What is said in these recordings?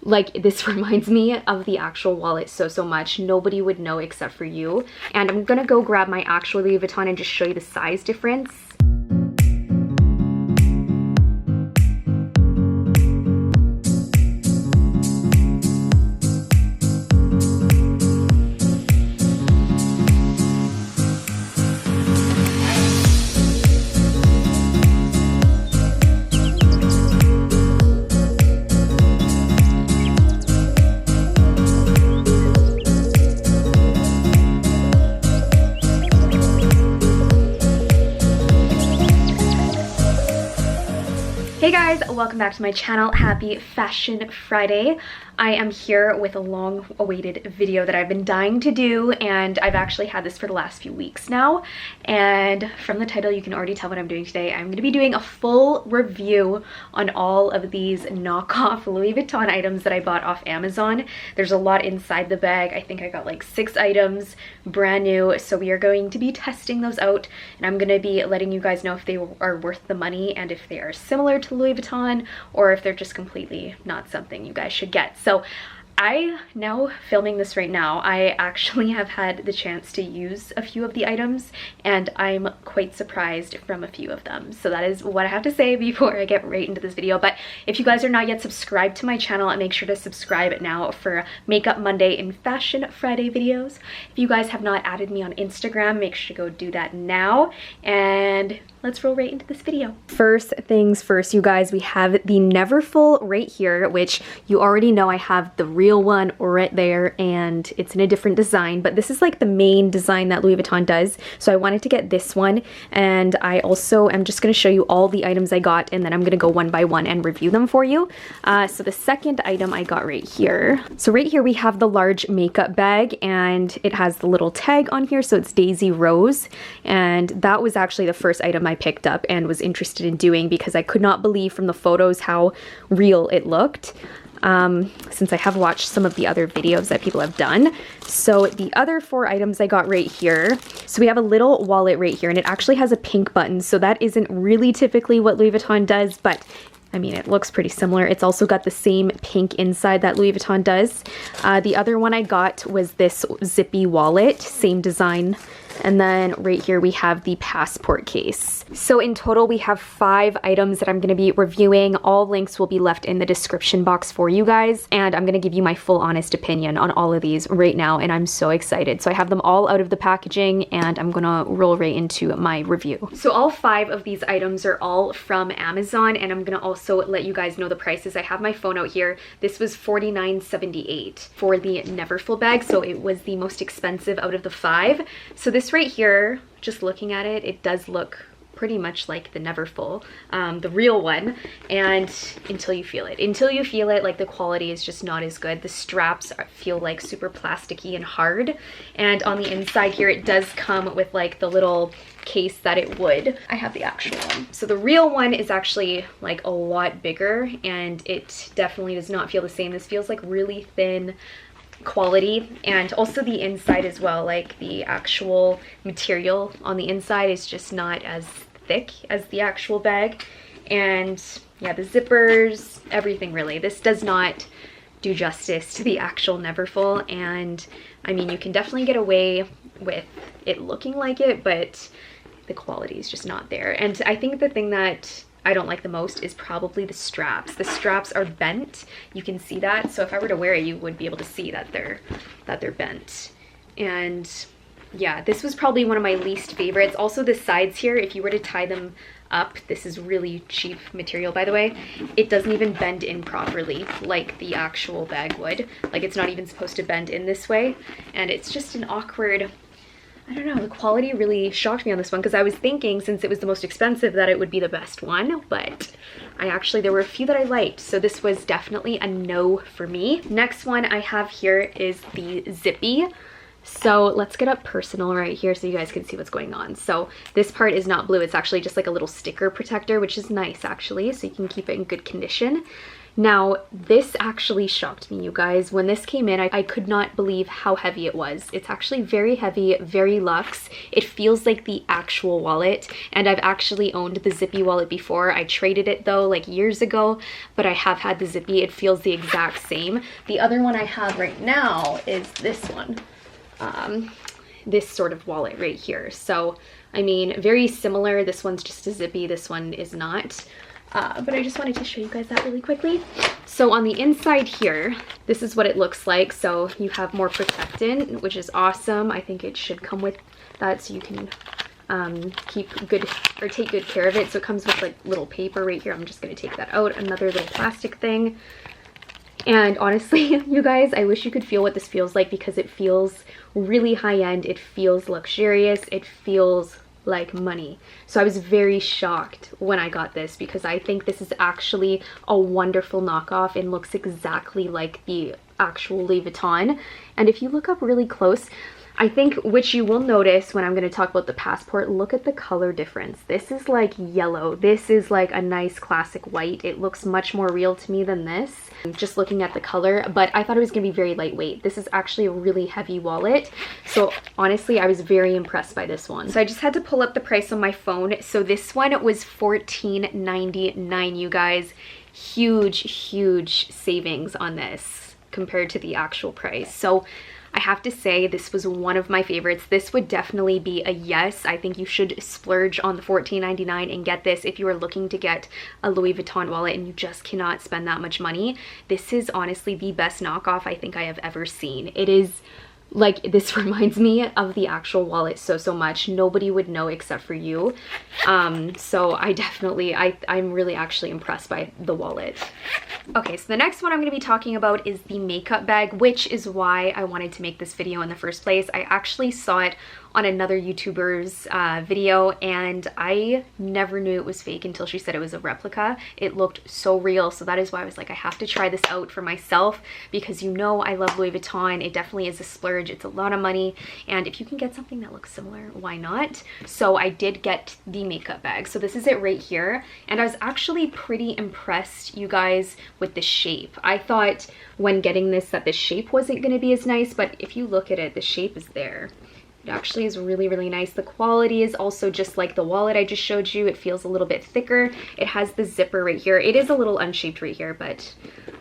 Like, this reminds me of the actual wallet so much. Nobody would know except for you. And I'm gonna go grab my actual Louis Vuitton and just show you the size difference. Hey guys, welcome back to my channel. Happy Fashion Friday. I am here with a long-awaited video that I've been dying to do, and I've actually had this for the last few weeks now. And from the title, you can already tell what I'm doing today. I'm going to be doing a full review on all of these knockoff Louis Vuitton items that I bought off Amazon. There's a lot inside the bag. I think I got like 6 items, brand new. So we are going to be testing those out, and I'm going to be letting you guys know if they are worth the money and if they are similar to Louis Vuitton or if they're just completely not something you guys should get. So now filming this right now, I actually have had the chance to use a few of the items, and I'm quite surprised from a few of them. So that is what I have to say before I get right into this video. But if you guys are not yet subscribed to my channel, make sure to subscribe now for Makeup Monday and Fashion Friday videos. If you guys have not added me on Instagram, make sure to go do that now, and let's roll right into this video. First things first, you guys, we have the Neverfull right here, which you already know I have the real one right there, and it's in a different design, but this is like the main design that Louis Vuitton does. So I wanted to get this one, and I also am just going to show you all the items I got, and then I'm going to go one by one and review them for you. So the second item I got right here. So right here we have the large makeup bag, and it has the little tag on here, so it's Daisy Rose, and that was actually the first item I picked up and was interested in doing because I could not believe from the photos how real it looked. Since I have watched some of the other videos that people have done. So the other 4 items I got right here. So we have a little wallet right here, and it actually has a pink button. So that isn't really typically what Louis Vuitton does, but I mean, it looks pretty similar. It's also got the same pink inside that Louis Vuitton does. The other one I got was this Zippy wallet, same design. And then right here we have the passport case. So in total we have 5 items that I'm going to be reviewing. All links will be left in the description box for you guys, and I'm going to give you my full honest opinion on all of these right now, and I'm so excited. So I have them all out of the packaging, and I'm going to roll right into my review. So all 5 of these items are all from Amazon, and I'm going to also let you guys know the prices. I have my phone out here. This was $49.78 for the Neverfull bag, so it was the most expensive out of the 5. So this right here, just looking at it, it does look pretty much like the Neverfull, the real one, and until you feel it, like the quality is just not as good. The straps feel like super plasticky and hard, and on the inside here it does come with like the little case that it would. I have the actual one. So the real one is actually like a lot bigger, and it definitely does not feel the same. This feels like really thin quality, and also the inside as well, like the actual material on the inside is just not as thick as the actual bag. And yeah, the zippers, everything really. This does not do justice to the actual Neverfull, and I mean, you can definitely get away with it looking like it, but the quality is just not there. And I think the thing that I don't like the most is probably the straps. The straps are bent. You can see that. So if I were to wear it, you would be able to see that they're bent. And yeah, this was probably one of my least favorites. Also the sides here, if you were to tie them up, this is really cheap material, by the way, it doesn't even bend in properly like the actual bag would. Like, it's not even supposed to bend in this way, and it's just an awkward, I don't know, the quality really shocked me on this one, because I was thinking, since it was the most expensive, that it would be the best one, but there were a few that I liked, so this was definitely a no for me. Next one I have here is the Zippy. So let's get up personal right here so you guys can see what's going on. So this part is not blue, it's actually just like a little sticker protector, which is nice actually, so you can keep it in good condition. Now, this actually shocked me, you guys. When this came in, I could not believe how heavy it was. It's actually very heavy, very luxe. It feels like the actual wallet, and I've actually owned the Zippy wallet before. I traded it though, like years ago, but I have had the Zippy. It feels the exact same. The other one I have right now is this one. This sort of wallet right here. So, I mean, very similar. This one's just a Zippy, this one is not. But I just wanted to show you guys that really quickly. So on the inside here, this is what it looks like. So you have more protectant, which is awesome. I think it should come with that so you can keep good or take good care of it. So it comes with like little paper right here. I'm just going to take that out. Another little plastic thing. And honestly, you guys, I wish you could feel what this feels like, because it feels really high-end. It feels luxurious. It feels like money. So I was very shocked when I got this, because I think this is actually a wonderful knockoff and looks exactly like the actual Louis Vuitton. And if you look up really close, I think, which you will notice when I'm going to talk about the passport, look at the color difference. This is like yellow. This is like a nice classic white. It looks much more real to me than this, just looking at the color, but I thought it was going to be very lightweight. This is actually a really heavy wallet. So honestly, I was very impressed by this one. So I just had to pull up the price on my phone. So this one was $14.99, you guys. Huge savings on this compared to the actual price. So I have to say this was one of my favorites. This would definitely be a yes. I think you should splurge on the $14.99 and get this if you are looking to get a Louis Vuitton wallet and you just cannot spend that much money. This is honestly the best knockoff I think I have ever seen. It is like, this reminds me of the actual wallet so much. Nobody would know except for you. So I'm really actually impressed by the wallet. Okay, so the next one I'm going to be talking about is the makeup bag, which is why I wanted to make this video in the first place. I actually saw it on another YouTuber's video, and I never knew it was fake until she said it was a replica. It looked so real, so that is why I was like, I have to try this out for myself, because you know I love Louis Vuitton. It definitely is a splurge. It's a lot of money, and if you can get something that looks similar, why not? So I did get the makeup bag. So this is it right here, and I was actually pretty impressed, you guys, with the shape. I thought when getting this that the shape wasn't going to be as nice, but if you look at it, the shape is there. It actually is really nice. The quality is also just like the wallet I just showed you. It feels a little bit thicker. It has the zipper right here. It is a little unshaped right here, but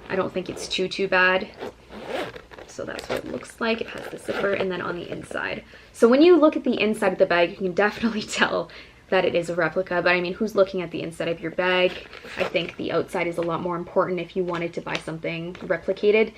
I don't think it's too bad. So that's what it looks like. It has the zipper, and then on the inside. So when you look at the inside of the bag, you can definitely tell that it is a replica, but I mean, who's looking at the inside of your bag? I think the outside is a lot more important if you wanted to buy something replicated.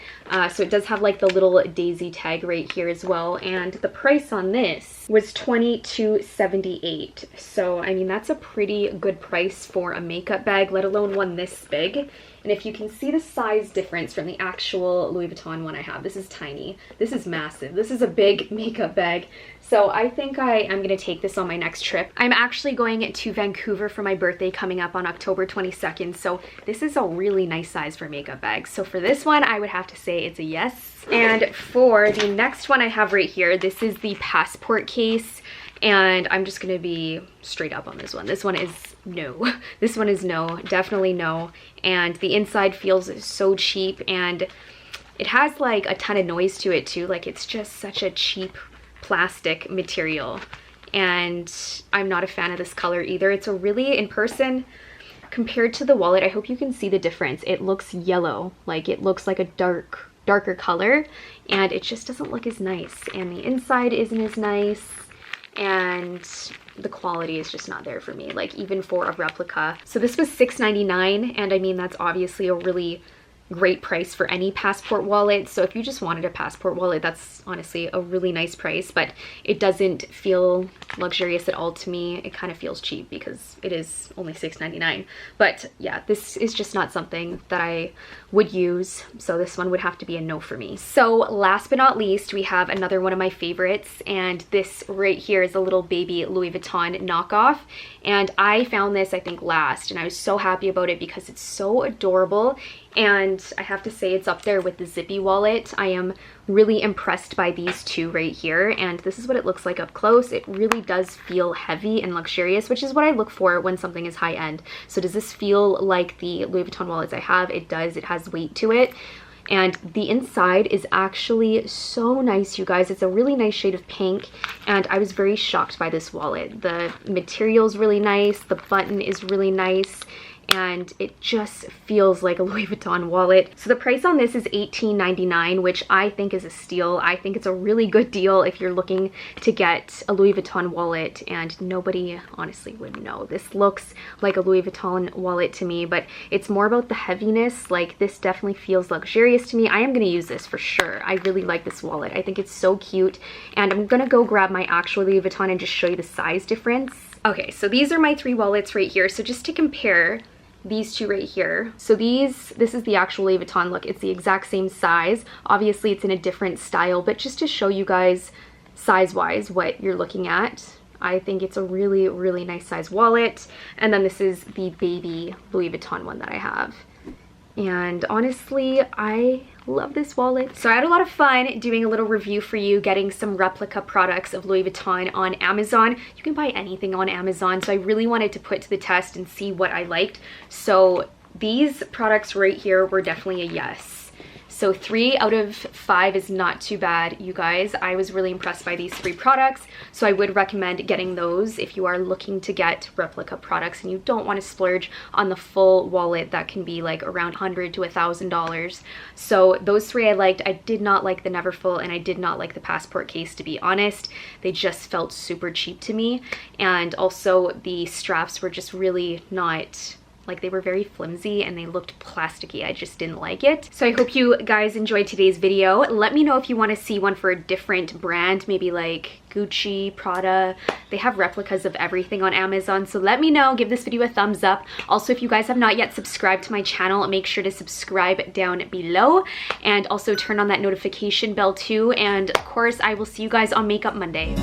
So it does have like the little daisy tag right here as well, and the price on this was $22.78. So I mean, that's a pretty good price for a makeup bag, let alone one this big. And if you can see the size difference from the actual Louis Vuitton one I have, this is tiny, this is massive, this is a big makeup bag. So I think I am gonna take this on my next trip. I'm actually going to Vancouver for my birthday coming up on October 22nd. So this is a really nice size for makeup bags. So for this one, I would have to say it's a yes. And for the next one I have right here, this is the passport case. And I'm just gonna be straight up on this one. This one is no. This one is no, definitely no. And the inside feels so cheap, and it has like a ton of noise to it too. Like, it's just such a cheap plastic material, and I'm not a fan of this color either. It's a really, in person, compared to the wallet, I hope you can see the difference. It looks yellow, like it looks like a darker color, and it just doesn't look as nice. And the inside isn't as nice, and the quality is just not there for me, like even for a replica. So this was $6.99, and I mean, that's obviously a really great price for any passport wallet. So if you just wanted a passport wallet, that's honestly a really nice price, but it doesn't feel luxurious at all to me. It kind of feels cheap because it is only $6.99. But yeah, this is just not something that I would use. So this one would have to be a no for me. So last but not least, we have another one of my favorites, and this right here is a little baby Louis Vuitton knockoff. And I found this, I think, last, and I was so happy about it because it's so adorable. and I have to say it's up there with the Zippy wallet. I am really impressed by these two right here, and this is what it looks like up close. It really does feel heavy and luxurious, which is what I look for when something is high-end. So does this feel like the Louis Vuitton wallets I have? It does. It has weight to it. And the inside is actually so nice, you guys. It's a really nice shade of pink, and I was very shocked by this wallet. The material is really nice, the button is really nice, and it just feels like a Louis Vuitton wallet. So the price on this is $18.99, which I think is a steal. I think it's a really good deal if you're looking to get a Louis Vuitton wallet, and nobody honestly would know. This looks like a Louis Vuitton wallet to me, but it's more about the heaviness. Like, this definitely feels luxurious to me. I am gonna use this for sure. I really like this wallet. I think it's so cute, and I'm gonna go grab my actual Louis Vuitton and just show you the size difference. Okay, so these are my three wallets right here. So just to compare these two right here. So this is the actual Louis Vuitton look. It's the exact same size. Obviously it's in a different style, but just to show you guys size-wise what you're looking at, I think it's a really, really nice size wallet. And then this is the baby Louis Vuitton one that I have. And honestly, I love this wallet. So I had a lot of fun doing a little review for you, getting some replica products of Louis Vuitton on Amazon. You can buy anything on Amazon, so I really wanted to put to the test and see what I liked. So these products right here were definitely a yes. So 3 out of 5 is not too bad, you guys. I was really impressed by these 3 products, so I would recommend getting those if you are looking to get replica products and you don't want to splurge on the full wallet that can be like around $100 to $1,000. So those 3 I liked. I did not like the Neverfull, and I did not like the passport case, to be honest. They just felt super cheap to me, and also the straps were just really not, like, they were very flimsy and they looked plasticky. I just didn't like it. So I hope you guys enjoyed today's video. Let me know if you want to see one for a different brand, maybe like Gucci, Prada. They have replicas of everything on Amazon, so let me know. Give this video a thumbs up. Also, if you guys have not yet subscribed to my channel, make sure to subscribe down below, and also turn on that notification bell too. And of course, I will see you guys on Makeup Monday.